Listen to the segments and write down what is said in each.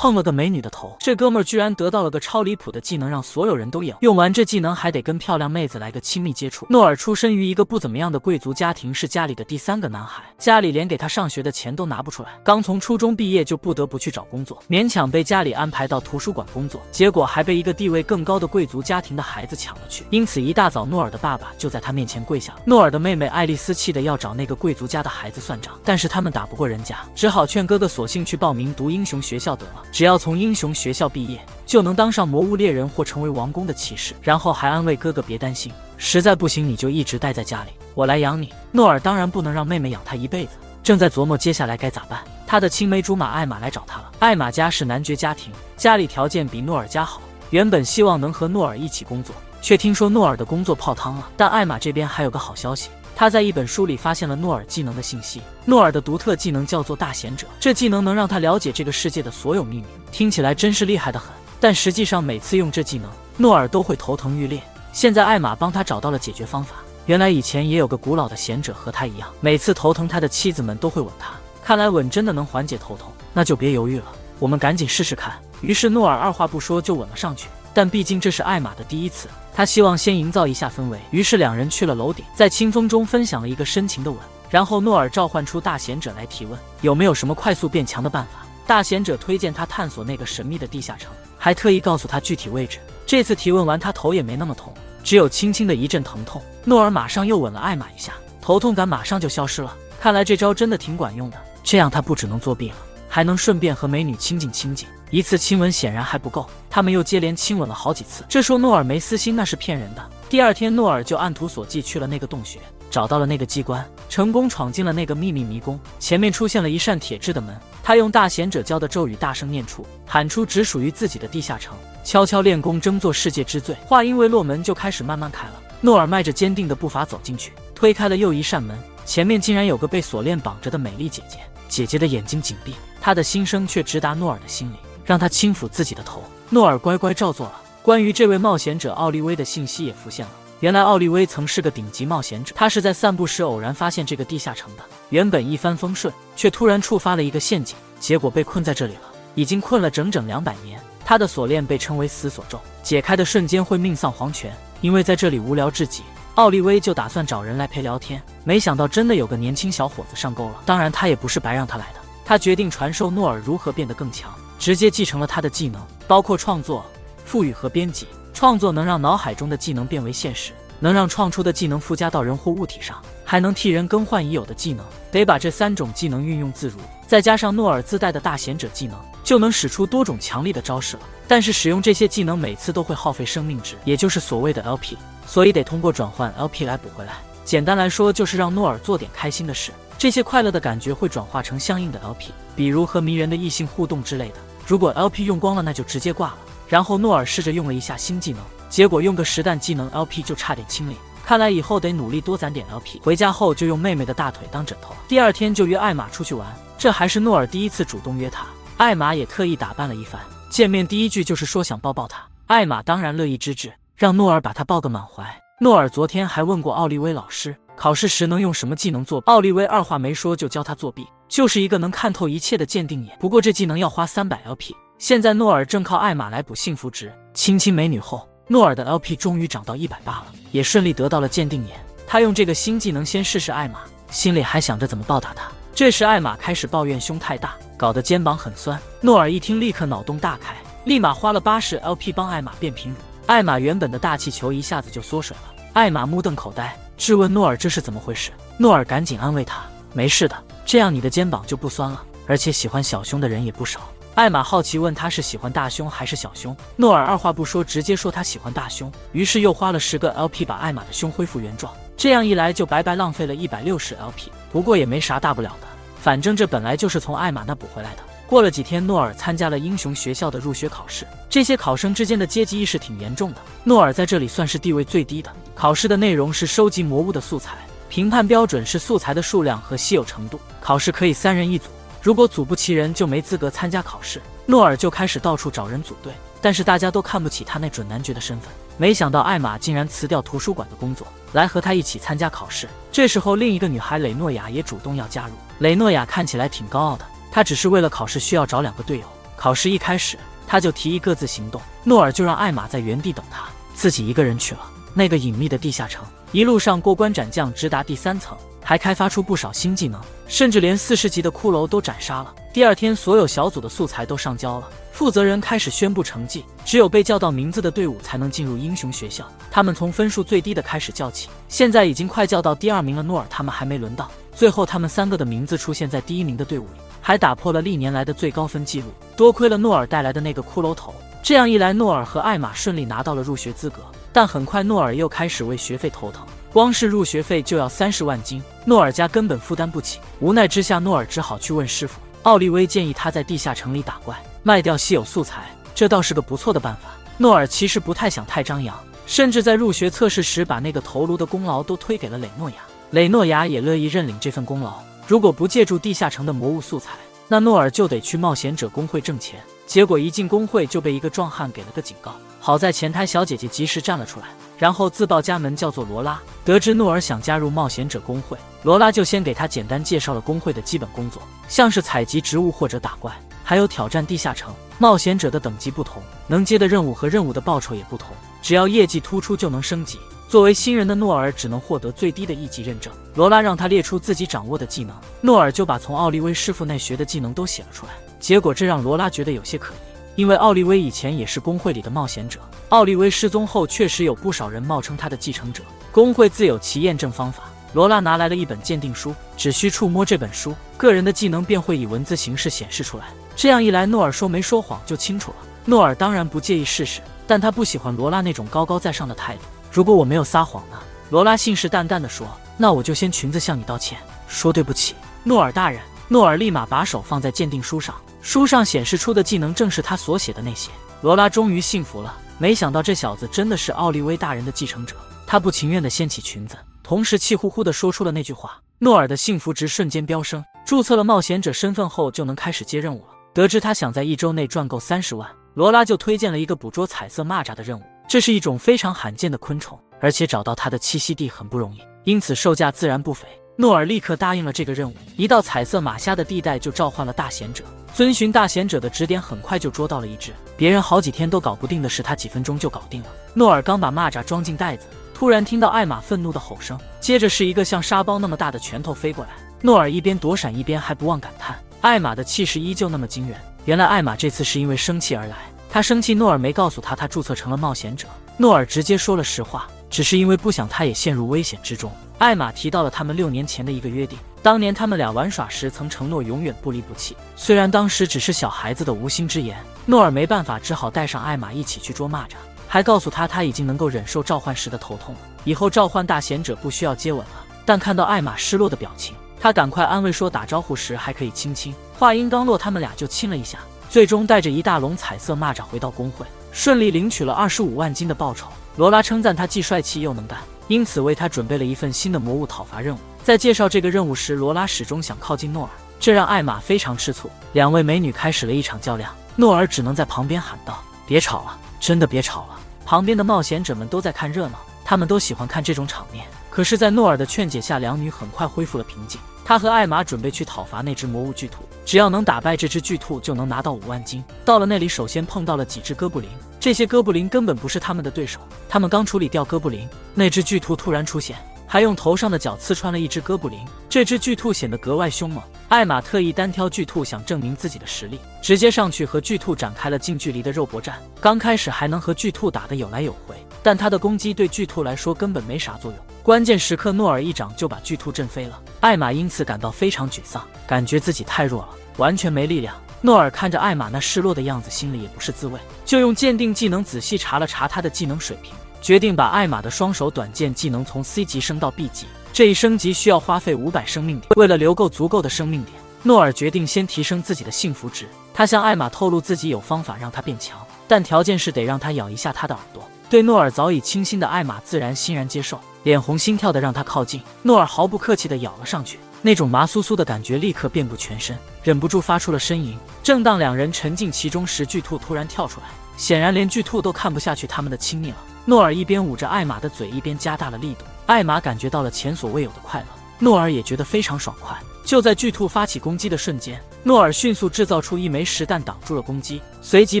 碰了个美女的头。这哥们儿居然得到了个超离谱的技能，让所有人都赢。用完这技能还得跟漂亮妹子来个亲密接触。诺尔出身于一个不怎么样的贵族家庭，是家里的第3个男孩，家里连给他上学的钱都拿不出来。刚从初中毕业就不得不去找工作，勉强被家里安排到图书馆工作，结果还被一个地位更高的贵族家庭的孩子抢了去。因此一大早，诺尔的爸爸就在他面前跪下了。诺尔的妹妹爱丽丝气得要找那个贵族家的孩子算账，但是他们打不过人家，只好劝哥哥索性去报名读英雄学校得了，只要从英雄学校毕业，就能当上魔物猎人或成为王宫的骑士。然后还安慰哥哥别担心，实在不行你就一直待在家里，我来养你。诺尔当然不能让妹妹养他一辈子，正在琢磨接下来该咋办。他的青梅竹马艾玛来找他了。艾玛家是男爵家庭，家里条件比诺尔家好，原本希望能和诺尔一起工作，却听说诺尔的工作泡汤了。但艾玛这边还有个好消息，他在一本书里发现了诺尔技能的信息。诺尔的独特技能叫做大贤者，这技能能让他了解这个世界的所有秘密，听起来真是厉害得很。但实际上每次用这技能，诺尔都会头疼欲裂。现在艾玛帮他找到了解决方法，原来以前也有个古老的贤者和他一样，每次头疼他的妻子们都会吻他，看来吻真的能缓解头痛，那就别犹豫了，我们赶紧试试看。于是诺尔二话不说就吻了上去，但毕竟这是艾玛的第一次，他希望先营造一下氛围，于是两人去了楼顶，在清风中分享了一个深情的吻。然后诺尔召唤出大贤者来提问，有没有什么快速变强的办法。大贤者推荐他探索那个神秘的地下城，还特意告诉他具体位置。这次提问完，他头也没那么痛，只有轻轻的一阵疼痛。诺尔马上又吻了艾玛一下，头痛感马上就消失了。看来这招真的挺管用的，这样他不只能作弊了，还能顺便和美女亲近亲近。一次亲吻显然还不够，他们又接连亲吻了好几次。这说诺尔没私心那是骗人的。第二天，诺尔就按图索骥去了那个洞穴，找到了那个机关，成功闯进了那个秘密迷宫。前面出现了一扇铁质的门，他用大贤者教的咒语大声念出，喊出只属于自己的地下城，悄悄练功，争做世界之最。话音未落，门就开始慢慢开了。诺尔迈着坚定的步伐走进去，推开了又一扇门，前面竟然有个被锁链绑着的美丽姐姐。姐姐的眼睛紧闭，她的心声却直达诺尔的心里，让他轻抚自己的头。诺尔乖乖照做了。关于这位冒险者奥利威的信息也浮现了。原来奥利威曾是个顶级冒险者，他是在散步时偶然发现这个地下城的。原本一帆风顺，却突然触发了一个陷阱，结果被困在这里了，已经困了整整200年。他的锁链被称为死锁咒，解开的瞬间会命丧黄泉。因为在这里无聊至极，奥利威就打算找人来陪聊天，没想到真的有个年轻小伙子上钩了。当然他也不是白让他来的，他决定传授诺尔如何变得更强，直接继承了他的技能，包括创作、赋予和编辑。创作能让脑海中的技能变为现实，能让创出的技能附加到人或物体上，还能替人更换已有的技能。得把这3种技能运用自如，再加上诺尔自带的大贤者技能，就能使出多种强力的招式了。但是使用这些技能每次都会耗费生命值，也就是所谓的 LP， 所以得通过转换 LP 来补回来。简单来说就是让诺尔做点开心的事，这些快乐的感觉会转化成相应的 LP， 比如和迷人的异性互动之类的。如果 LP 用光了，那就直接挂了。然后诺尔试着用了一下新技能，结果用个实弹技能 LP 就差点清零。看来以后得努力多攒点 LP。 回家后就用妹妹的大腿当枕头了。第二天就约艾玛出去玩，这还是诺尔第一次主动约她。艾玛也特意打扮了一番，见面第一句就是说想抱抱她。艾玛当然乐意之至，让诺尔把她抱个满怀。诺尔昨天还问过奥利威老师，考试时能用什么技能作弊。奥利威二话没说就教他作弊，就是一个能看透一切的鉴定眼。不过这技能要花300 LP。现在诺尔正靠艾玛来补幸福值，亲亲美女后，诺尔的 LP 终于涨到180了，也顺利得到了鉴定眼。他用这个新技能先试试艾玛，心里还想着怎么报答她。这时艾玛开始抱怨胸太大，搞得肩膀很酸。诺尔一听立刻脑洞大开，立马花了80 LP 帮艾玛变平乳。艾玛原本的大气球一下子就缩水了。艾玛目瞪口呆，质问诺尔这是怎么回事。诺尔赶紧安慰她，没事的，这样你的肩膀就不酸了，而且喜欢小胸的人也不少。艾玛好奇问他是喜欢大胸还是小胸，诺尔二话不说直接说他喜欢大胸，于是又花了10个 LP 把艾玛的胸恢复原状。这样一来就白白浪费了160 LP， 不过也没啥大不了的，反正这本来就是从艾玛那补回来的。过了几天，诺尔参加了英雄学校的入学考试，这些考生之间的阶级意识挺严重的，诺尔在这里算是地位最低的。考试的内容是收集魔物的素材，评判标准是素材的数量和稀有程度，考试可以3人一组，如果组不齐人就没资格参加考试。诺尔就开始到处找人组队，但是大家都看不起他那准男爵的身份。没想到艾玛竟然辞掉图书馆的工作，来和他一起参加考试。这时候另一个女孩蕾诺亚也主动要加入。蕾诺亚看起来挺高傲的，她只是为了考试需要找2个队友，考试一开始，他就提议各自行动，诺尔就让艾玛在原地等他，自己一个人去了那个隐秘的地下城。一路上过关斩将，直达第3层，还开发出不少新技能，甚至连40级的骷髅都斩杀了。第2天，所有小组的素材都上交了，负责人开始宣布成绩，只有被叫到名字的队伍才能进入英雄学校。他们从分数最低的开始叫起，现在已经快叫到第2名了，诺尔他们还没轮到。最后他们3个的名字出现在第1名的队伍里，还打破了历年来的最高分记录。多亏了诺尔带来的那个骷髅头，这样一来，诺尔和艾玛顺利拿到了入学资格。但很快，诺尔又开始为学费头疼，光是入学费就要30万金，诺尔家根本负担不起。无奈之下，诺尔只好去问师傅。奥利威建议他在地下城里打怪，卖掉稀有素材，这倒是个不错的办法。诺尔其实不太想太张扬，甚至在入学测试时把那个头颅的功劳都推给了雷诺亚。雷诺亚也乐意认领这份功劳。如果不借助地下城的魔物素材，那诺尔就得去冒险者工会挣钱。结果一进工会就被一个壮汉给了个警告，好在前台小姐姐及时站了出来，然后自报家门，叫做罗拉。得知诺尔想加入冒险者工会，罗拉就先给他简单介绍了工会的基本工作，像是采集植物或者打怪，还有挑战地下城。冒险者的等级不同，能接的任务和任务的报酬也不同，只要业绩突出就能升级。作为新人的诺尔只能获得最低的1级认证。罗拉让他列出自己掌握的技能，诺尔就把从奥利威师傅那学的技能都写了出来。结果这让罗拉觉得有些可疑，因为奥利威以前也是工会里的冒险者。奥利威失踪后，确实有不少人冒称他的继承者，工会自有其验证方法。罗拉拿来了一本鉴定书，只需触摸这本书，个人的技能便会以文字形式显示出来。这样一来，诺尔说没说谎就清楚了。诺尔当然不介意试试，但他不喜欢罗拉那种高高在上的态度。如果我没有撒谎呢？罗拉信誓旦旦地说，那我就掀裙子向你道歉，说对不起，诺尔大人。诺尔立马把手放在鉴定书上，书上显示出的技能正是他所写的那些。罗拉终于信服了，没想到这小子真的是奥利威大人的继承者。他不情愿地掀起裙子，同时气呼呼地说出了那句话。诺尔的幸福值瞬间飙升，注册了冒险者身份后就能开始接任务了。得知他想在1周内赚够30万，罗拉就推荐了一个捕捉彩色蚂蚱的任务。这是一种非常罕见的昆虫，而且找到它的栖息地很不容易，因此售价自然不菲。诺尔立刻答应了这个任务，一到彩色马虾的地带就召唤了大贤者，遵循大贤者的指点，很快就捉到了一只。别人好几天都搞不定的事，他几分钟就搞定了。诺尔刚把蚂蚱装进袋子，突然听到艾玛愤怒的吼声，接着是一个像沙包那么大的拳头飞过来。诺尔一边躲闪一边还不忘感叹，艾玛的气势依旧那么惊人。原来艾玛这次是因为生气而来，他生气诺尔没告诉他注册成了冒险者。诺尔直接说了实话，只是因为不想他也陷入危险之中。艾玛提到了他们6年前的一个约定，当年他们俩玩耍时曾承诺永远不离不弃。虽然当时只是小孩子的无心之言，诺尔没办法，只好带上艾玛一起去捉蚂蚱，还告诉他已经能够忍受召唤时的头痛了，以后召唤大贤者不需要接吻了。但看到艾玛失落的表情，他赶快安慰说打招呼时还可以亲亲。话音刚落，他们俩就亲了一下，最终带着一大笼彩色蚂蚱回到工会，顺利领取了25万金的报酬。罗拉称赞他既帅气又能干，因此为他准备了一份新的魔物讨伐任务。在介绍这个任务时，罗拉始终想靠近诺尔，这让艾玛非常吃醋。两位美女开始了一场较量，诺尔只能在旁边喊道：“别吵了，真的别吵了。”旁边的冒险者们都在看热闹，他们都喜欢看这种场面。可是，在诺尔的劝解下，两女很快恢复了平静。他和艾玛准备去讨伐那只魔物巨兔，只要能打败这只巨兔，就能拿到5万金。到了那里，首先碰到了几只哥布林，这些哥布林根本不是他们的对手。他们刚处理掉哥布林，那只巨兔突然出现，还用头上的角刺穿了一只哥布林。这只巨兔显得格外凶猛。艾玛特意单挑巨兔，想证明自己的实力，直接上去和巨兔展开了近距离的肉搏战。刚开始还能和巨兔打得有来有回，但他的攻击对巨兔来说根本没啥作用。关键时刻，诺尔一掌就把巨兔震飞了。艾玛因此感到非常沮丧，感觉自己太弱了，完全没力量。诺尔看着艾玛那失落的样子，心里也不是滋味，就用鉴定技能仔细查了查她的技能水平，决定把艾玛的双手短剑技能从 C 级升到 B 级。这一升级需要花费500生命点，为了留够足够的生命点，诺尔决定先提升自己的幸福值。他向艾玛透露自己有方法让她变强，但条件是得让她咬一下他的耳朵。对诺尔早已倾心的艾玛自然欣然接受，脸红心跳的让他靠近。诺尔毫不客气的咬了上去，那种麻酥酥的感觉立刻遍布全身，忍不住发出了呻吟。正当两人沉浸其中时，巨兔突然跳出来，显然连巨兔都看不下去他们的亲密了。诺尔一边捂着艾玛的嘴，一边加大了力度。艾玛感觉到了前所未有的快乐，诺尔也觉得非常爽快。就在巨兔发起攻击的瞬间，诺尔迅速制造出一枚实弹挡住了攻击，随即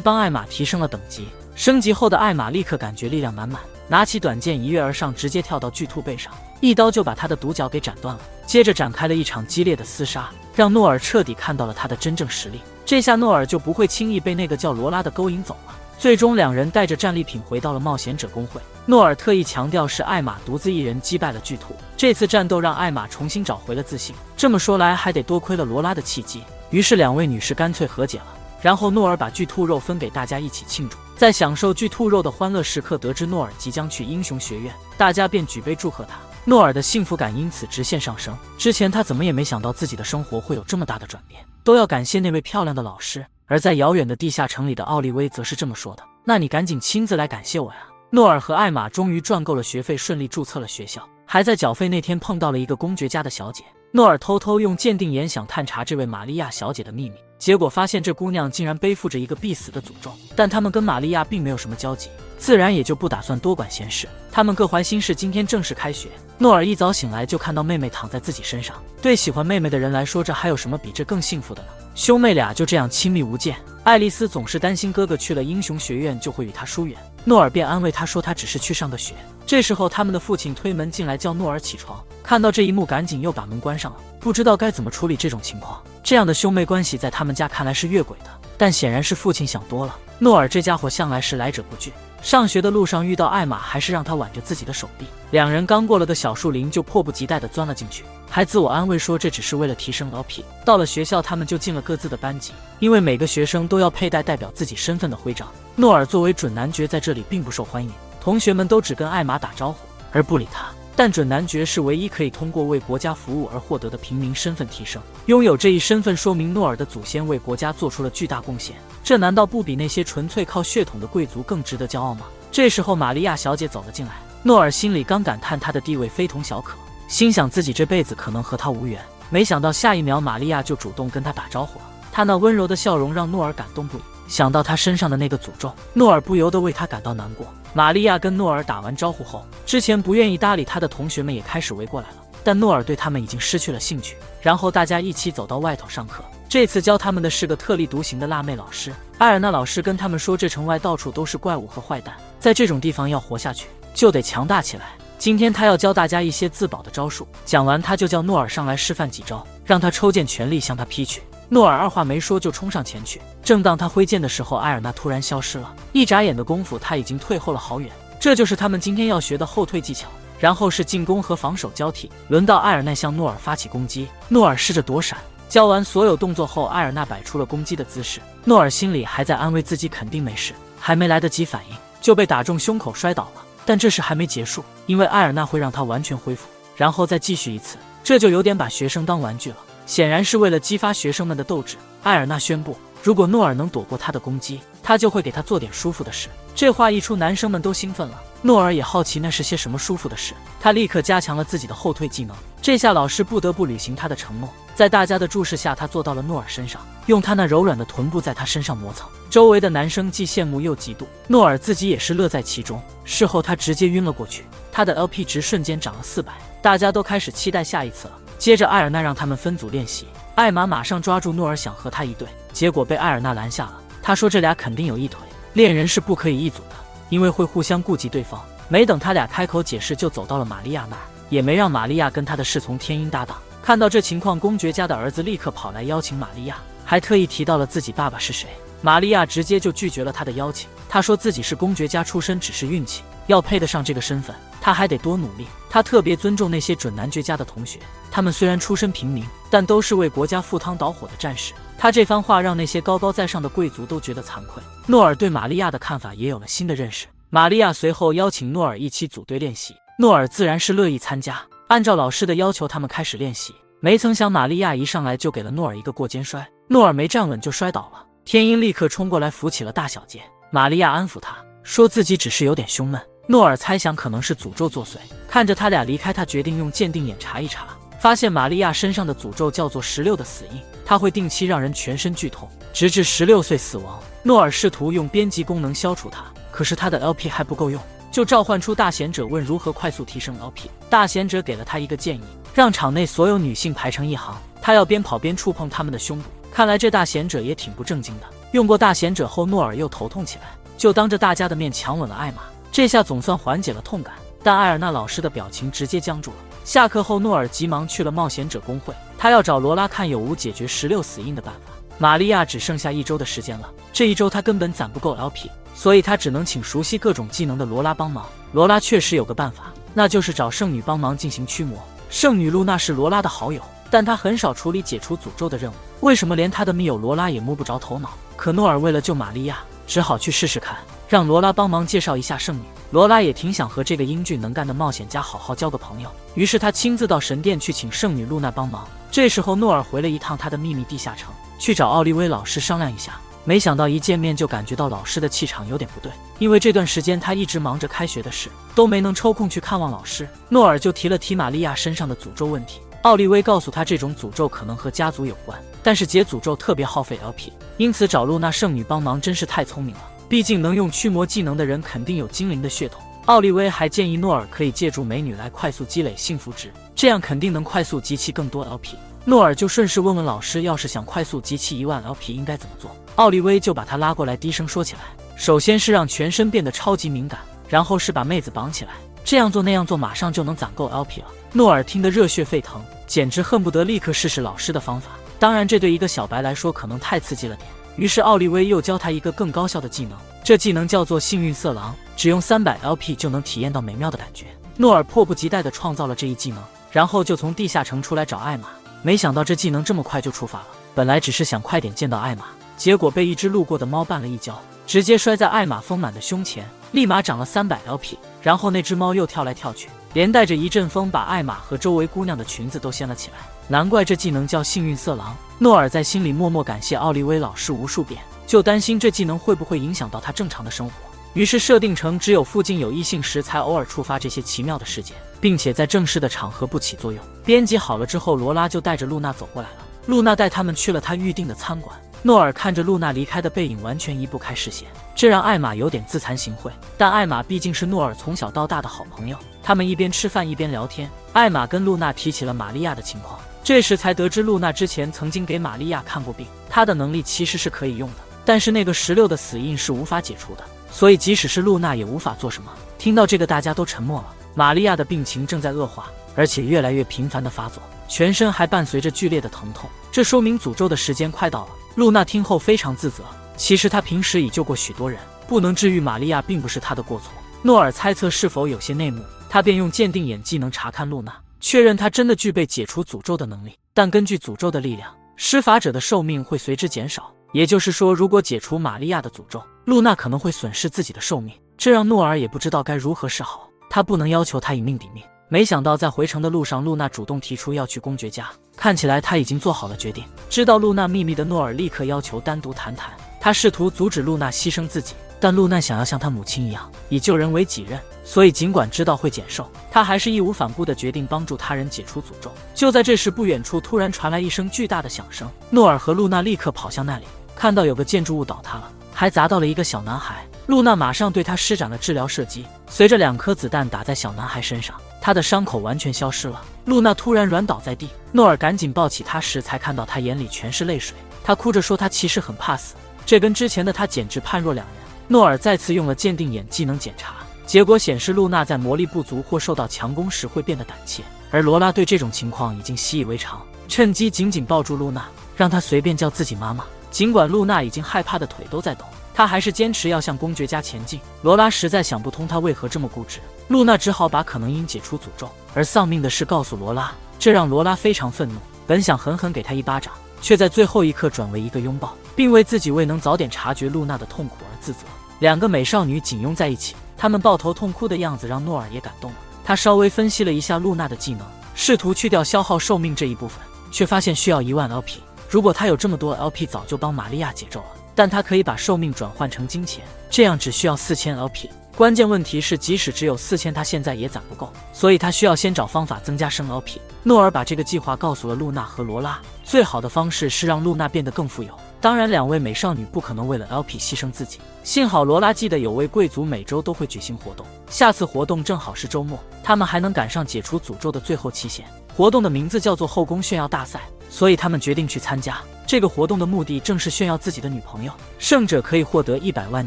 帮艾玛提升了等级。升级后的艾玛立刻感觉力量满满，拿起短剑一跃而上，直接跳到巨兔背上，一刀就把他的独角给斩断了。接着展开了一场激烈的厮杀，让诺尔彻底看到了他的真正实力。这下诺尔就不会轻易被那个叫罗拉的勾引走了。最终两人带着战利品回到了冒险者公会。诺尔特意强调是艾玛独自一人击败了巨兔，这次战斗让艾玛重新找回了自信。这么说来还得多亏了罗拉的契机，于是两位女士干脆和解了。然后诺尔把巨兔肉分给大家一起庆祝。在享受巨兔肉的欢乐时刻，得知诺尔即将去英雄学院，大家便举杯祝贺他。诺尔的幸福感因此直线上升。之前他怎么也没想到自己的生活会有这么大的转变，都要感谢那位漂亮的老师。而在遥远的地下城里的奥利威则是这么说的：那你赶紧亲自来感谢我呀。诺尔和艾玛终于赚够了学费，顺利注册了学校，还在缴费那天碰到了一个公爵家的小姐。诺尔偷偷用鉴定眼想探查这位玛利亚小姐的秘密，结果发现这姑娘竟然背负着一个必死的诅咒，但他们跟玛利亚并没有什么交集，自然也就不打算多管闲事。他们各怀心事，今天正式开学。诺尔一早醒来就看到妹妹躺在自己身上，对喜欢妹妹的人来说，这还有什么比这更幸福的呢？兄妹俩就这样亲密无间。爱丽丝总是担心哥哥去了英雄学院就会与他疏远，诺尔便安慰他说他只是去上个学。这时候他们的父亲推门进来叫诺尔起床，看到这一幕赶紧又把门关上了，不知道该怎么处理这种情况。这样的兄妹关系在他们家看来是越轨的，但显然是父亲想多了。诺尔这家伙向来是来者不拒，上学的路上遇到艾玛，还是让他挽着自己的手臂。两人刚过了个小树林，就迫不及待地钻了进去，还自我安慰说这只是为了提升 LP。 到了学校，他们就进了各自的班级，因为每个学生都要佩戴代表自己身份的徽章。诺尔作为准男爵在这里并不受欢迎，同学们都只跟艾玛打招呼而不理他。但准男爵是唯一可以通过为国家服务而获得的平民身份提升，拥有这一身份说明诺尔的祖先为国家做出了巨大贡献，这难道不比那些纯粹靠血统的贵族更值得骄傲吗？这时候玛利亚小姐走了进来，诺尔心里刚感叹她的地位非同小可，心想自己这辈子可能和她无缘，没想到下一秒玛利亚就主动跟他打招呼了。她那温柔的笑容让诺尔感动不已，想到她身上的那个诅咒，诺尔不由得为她感到难过。玛利亚跟诺尔打完招呼后，之前不愿意搭理她的同学们也开始围过来了，但诺尔对他们已经失去了兴趣。然后大家一起走到外头上课，这次教他们的是个特立独行的辣妹老师。埃尔纳老师跟他们说，这城外到处都是怪物和坏蛋，在这种地方要活下去就得强大起来。今天他要教大家一些自保的招数，讲完他就叫诺尔上来示范几招，让他抽剑全力向他劈去。诺尔二话没说就冲上前去，正当他挥剑的时候，埃尔纳突然消失了，一眨眼的功夫他已经退后了好远。这就是他们今天要学的后退技巧，然后是进攻和防守交替。轮到埃尔纳向诺尔发起攻击，诺尔试着躲闪。教完所有动作后，埃尔纳摆出了攻击的姿势，诺尔心里还在安慰自己肯定没事，还没来得及反应就被打中胸口摔倒了。但这事还没结束，因为埃尔纳会让他完全恢复，然后再继续一次，这就有点把学生当玩具了。显然是为了激发学生们的斗志，埃尔纳宣布，如果诺尔能躲过他的攻击，他就会给他做点舒服的事。这话一出，男生们都兴奋了，诺尔也好奇那是些什么舒服的事，他立刻加强了自己的后退技能。这下老师不得不履行他的承诺，在大家的注视下，他坐到了诺尔身上，用他那柔软的臀部在他身上磨蹭。周围的男生既羡慕又嫉妒，诺尔自己也是乐在其中。事后他直接晕了过去，他的 LP 值瞬间涨了400，大家都开始期待下一次了。接着埃尔纳让他们分组练习，艾玛马上抓住诺尔想和他一队，结果被埃尔纳拦下了。他说这俩肯定有一腿，恋人是不可以一组的，因为会互相顾及对方。没等他俩开口解释，就走到了玛利亚那儿，也没让玛利亚跟他的侍从天鹰搭档。看到这情况，公爵家的儿子立刻跑来邀请玛利亚，还特意提到了自己爸爸是谁。玛利亚直接就拒绝了他的邀请，他说自己是公爵家出身只是运气，要配得上这个身份他还得多努力。他特别尊重那些准男爵家的同学，他们虽然出身平民，但都是为国家赴汤蹈火的战士。他这番话让那些高高在上的贵族都觉得惭愧。诺尔对玛利亚的看法也有了新的认识。玛利亚随后邀请诺尔一起组队练习，诺尔自然是乐意参加。按照老师的要求，他们开始练习。没曾想玛利亚一上来就给了诺尔一个过肩摔，诺尔没站稳就摔倒了。天鹰立刻冲过来扶起了大小姐，玛利亚安抚他，说自己只是有点胸闷。诺尔猜想可能是诅咒作祟，看着他俩离开，他决定用鉴定眼查一查，发现玛利亚身上的诅咒叫做16的死印，它会定期让人全身剧痛，直至16岁死亡。诺尔试图用编辑功能消除它，可是他的 LP 还不够用，就召唤出大贤者问如何快速提升 LP。大贤者给了他一个建议，让场内所有女性排成一行，他他要边跑边触碰他们的胸部。看来这大贤者也挺不正经的。用过大贤者后，诺尔又头痛起来，就当着大家的面强吻了艾玛。这下总算缓解了痛感，但艾尔纳老师的表情直接僵住了。下课后，诺尔急忙去了冒险者公会，他要找罗拉看有无解决16死印的办法。玛利亚只剩下1周的时间了，这1周他根本攒不够 LP， 所以他只能请熟悉各种技能的罗拉帮忙。罗拉确实有个办法，那就是找圣女帮忙进行驱魔。圣女露娜是罗拉的好友，但她很少处理解除诅咒的任务，为什么连她的密友罗拉也摸不着头脑？可诺尔为了救玛利亚，只好去试试看，让罗拉帮忙介绍一下圣女。罗拉也挺想和这个英俊能干的冒险家好好交个朋友，于是他亲自到神殿去请圣女露娜帮忙。这时候诺尔回了一趟他的秘密地下城，去找奥利威老师商量一下。没想到一见面就感觉到老师的气场有点不对，因为这段时间他一直忙着开学的事，都没能抽空去看望老师。诺尔就提了提玛利亚身上的诅咒问题，奥利威告诉他这种诅咒可能和家族有关，但是解诅咒特别耗费 LP， 因此找露娜圣女帮忙真是太聪明了，毕竟能用驱魔技能的人肯定有精灵的血统。奥利威还建议诺尔可以借助美女来快速积累幸福值，这样肯定能快速集齐更多 LP。诺尔就顺势问问老师，要是想快速集齐1万 LP 应该怎么做？奥利威就把他拉过来低声说起来，首先是让全身变得超级敏感，然后是把妹子绑起来，这样做那样做马上就能攒够 LP 了。诺尔听得热血沸腾，简直恨不得立刻试试老师的方法。当然这对一个小白来说可能太刺激了点，于是奥利威又教他一个更高效的技能，这技能叫做幸运色狼，只用300 LP 就能体验到美妙的感觉。诺尔迫不及待地创造了这一技能，然后就从地下城出来找艾玛。没想到这技能这么快就触发了，本来只是想快点见到艾玛，结果被一只路过的猫绊了一跤，直接摔在艾玛丰满的胸前，立马涨了300 LP。然后那只猫又跳来跳去，连带着一阵风把艾玛和周围姑娘的裙子都掀了起来。难怪这技能叫幸运色狼。诺尔在心里默默感谢奥利威老师无数遍，就担心这技能会不会影响到他正常的生活，于是设定成只有附近有异性时才偶尔触发这些奇妙的事件，并且在正式的场合不起作用。编辑好了之后，罗拉就带着露娜走过来了。露娜带他们去了她预定的餐馆。诺尔看着露娜离开的背影，完全移不开视线，这让艾玛有点自惭形秽。但艾玛毕竟是诺尔从小到大的好朋友，他们一边吃饭一边聊天。艾玛跟露娜提起了玛利亚的情况，这时才得知露娜之前曾经给玛利亚看过病，她的能力其实是可以用的，但是那个16的死印是无法解除的，所以即使是露娜也无法做什么。听到这个，大家都沉默了。玛利亚的病情正在恶化，而且越来越频繁的发作，全身还伴随着剧烈的疼痛，这说明诅咒的时间快到了。露娜听后非常自责，其实她平时已救过许多人，不能治愈玛利亚并不是她的过错。诺尔猜测是否有些内幕，他便用鉴定眼技能查看露娜，确认她真的具备解除诅咒的能力。但根据诅咒的力量，施法者的寿命会随之减少，也就是说，如果解除玛利亚的诅咒，露娜可能会损失自己的寿命，这让诺尔也不知道该如何是好。他不能要求她以命抵命。没想到在回程的路上，露娜主动提出要去公爵家，看起来她已经做好了决定。知道露娜秘密的诺尔立刻要求单独谈谈，他试图阻止露娜牺牲自己，但露娜想要像她母亲一样以救人为己任，所以尽管知道会减寿，她还是义无反顾地决定帮助他人解除诅咒。就在这时，不远处突然传来一声巨大的响声，诺尔和露娜立刻跑向那里，看到有个建筑物倒塌了，还砸到了一个小男孩。露娜马上对他施展了治疗射击，随着2颗子弹打在小男孩身上，他的伤口完全消失了。露娜突然软倒在地，诺尔赶紧抱起他时，才看到他眼里全是泪水。他哭着说他其实很怕死，这跟之前的他简直判若两人。诺尔再次用了鉴定眼技能检查，结果显示露娜在魔力不足或受到强攻时会变得胆怯，而罗拉对这种情况已经习以为常，趁机紧紧抱住露娜，让她随便叫自己妈妈。尽管露娜已经害怕的腿都在抖，他还是坚持要向公爵家前进。罗拉实在想不通他为何这么固执，露娜只好把可能因解除诅咒而丧命的事告诉罗拉，这让罗拉非常愤怒，本想狠狠给他一巴掌，却在最后一刻转为一个拥抱，并为自己未能早点察觉露娜的痛苦而自责。2个美少女紧拥在一起，她们抱头痛哭的样子让诺尔也感动了。他稍微分析了一下露娜的技能，试图去掉消耗寿命这一部分，却发现需要1万 LP。如果他有这么多 LP， 早就帮玛利亚解咒了。但他可以把寿命转换成金钱，这样只需要4000 LP。关键问题是，即使只有4000，他现在也攒不够，所以他需要先找方法增加生 LP。诺尔把这个计划告诉了露娜和罗拉，最好的方式是让露娜变得更富有，当然，两位美少女不可能为了 LP 牺牲自己。幸好罗拉记得有位贵族每周都会举行活动，下次活动正好是周末，他们还能赶上解除诅咒的最后期限。活动的名字叫做后宫炫耀大赛，所以他们决定去参加。这个活动的目的正是炫耀自己的女朋友，胜者可以获得100万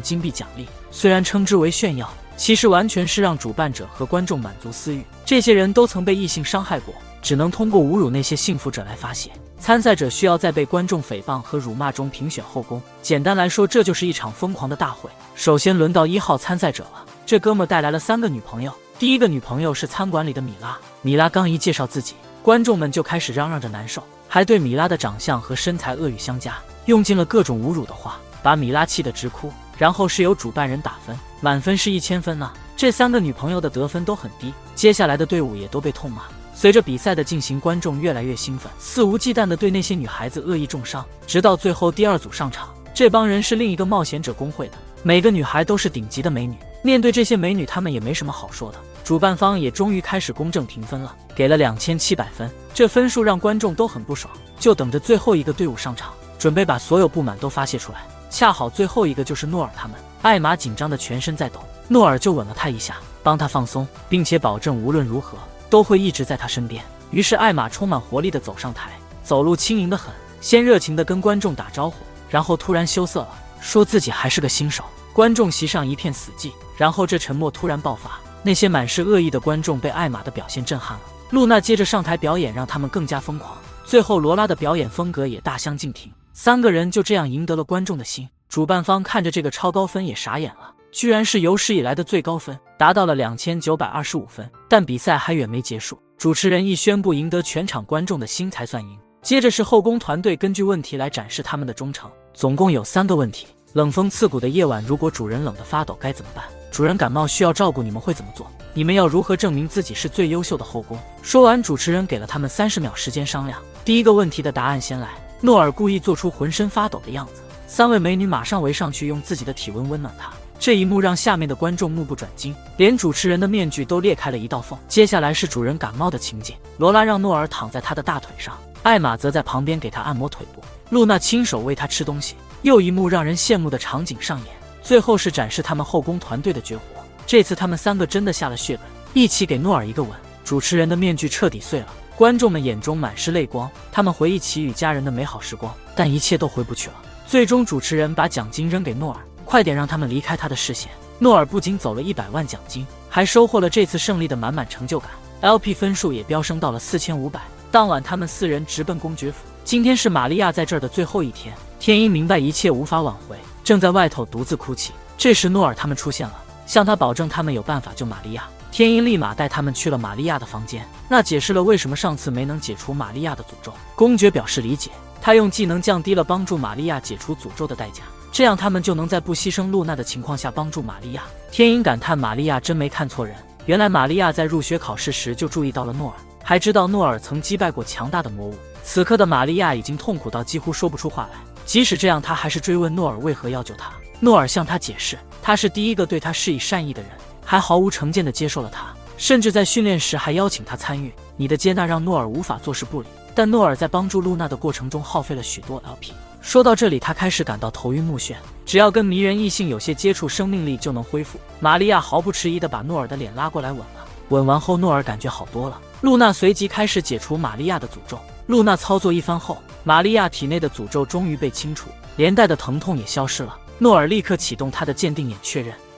金币奖励。虽然称之为炫耀，其实完全是让主办者和观众满足私欲。这些人都曾被异性伤害过，只能通过侮辱那些幸福者来发泄。参赛者需要在被观众诽谤和辱骂中评选后宫。简单来说，这就是一场疯狂的大会。首先轮到1号参赛者了，这哥们带来了3个女朋友。第一个女朋友是餐馆里的米拉。米拉刚一介绍自己，观众们就开始嚷嚷着难受，还对米拉的长相和身材恶语相加，用尽了各种侮辱的话，把米拉气得直哭。然后是由主办人打分，满分是1000分呢。这3个女朋友的得分都很低，接下来的队伍也都被痛骂。随着比赛的进行，观众越来越兴奋，肆无忌惮地对那些女孩子恶意重伤，直到最后第2组上场。这帮人是另一个冒险者工会的，每个女孩都是顶级的美女。面对这些美女，她们也没什么好说的。主办方也终于开始公正评分了，给了2700分。这分数让观众都很不爽，就等着最后一个队伍上场，准备把所有不满都发泄出来。恰好最后一个就是诺尔他们。艾玛紧张的全身在抖，诺尔就吻了她一下，帮她放松，并且保证无论如何都会一直在她身边。于是艾玛充满活力地走上台，走路轻盈得很，先热情地跟观众打招呼，然后突然羞涩了，说自己还是个新手。观众席上一片死寂，然后这沉默突然爆发，那些满是恶意的观众被艾玛的表现震撼了。露娜接着上台表演，让他们更加疯狂。最后罗拉的表演风格也大相径庭，3个人就这样赢得了观众的心。主办方看着这个超高分也傻眼了，居然是有史以来的最高分，达到了2925分。但比赛还远没结束，主持人一宣布赢得全场观众的心才算赢。接着是后宫团队根据问题来展示他们的忠诚，总共有3个问题。冷风刺骨的夜晚，如果主人冷得发抖该怎么办？主人感冒需要照顾，你们会怎么做？你们要如何证明自己是最优秀的后宫？说完，主持人给了他们30秒时间商量。第1个问题的答案先来，诺尔故意做出浑身发抖的样子，3位美女马上围上去，用自己的体温温暖他。这一幕让下面的观众目不转睛，连主持人的面具都裂开了一道缝。接下来是主人感冒的情景，罗拉让诺尔躺在她的大腿上，艾玛则在旁边给他按摩腿部，露娜亲手喂他吃东西。又一幕让人羡慕的场景上演，最后是展示他们后宫团队的绝活。这次他们3个真的下了血本，一起给诺尔一个吻。主持人的面具彻底碎了，观众们眼中满是泪光，他们回忆起与家人的美好时光，但一切都回不去了。最终主持人把奖金扔给诺尔，快点让他们离开他的视线。诺尔不仅走了100万奖金，还收获了这次胜利的满满成就感。LP 分数也飙升到了4500。当晚他们4人直奔公爵府。今天是玛利亚在这儿的最后一天，天音明白一切无法挽回，正在外头独自哭泣。这时诺尔他们出现了，向他保证他们有办法救玛利亚。天音立马带他们去了玛利亚的房间，那解释了为什么上次没能解除玛利亚的诅咒。公爵表示理解，他用技能降低了帮助玛利亚解除诅咒的代价，这样他们就能在不牺牲露娜的情况下帮助玛利亚。天音感叹玛利亚真没看错人，原来玛利亚在入学考试时就注意到了诺尔，还知道诺尔曾击败过强大的魔物。此刻的玛利亚已经痛苦到几乎说不出话来，即使这样，她还是追问诺尔为何要救她。诺尔向她解释，他是第一个对她施以善意的人，还毫无成见地接受了她，甚至在训练时还邀请她参与。你的接纳让诺尔无法坐视不理，但诺尔在帮助露娜的过程中耗费了许多 LP。说到这里，他开始感到头晕目眩，只要跟迷人异性有些接触，生命力就能恢复。玛利亚毫不迟疑地把诺尔的脸拉过来吻了，吻完后诺尔感觉好多了。露娜随即开始解除玛利亚的诅咒。露娜操作一番后，玛利亚体内的诅咒终于被清除，连带的疼痛也消失了。诺尔立刻启动他的鉴定眼，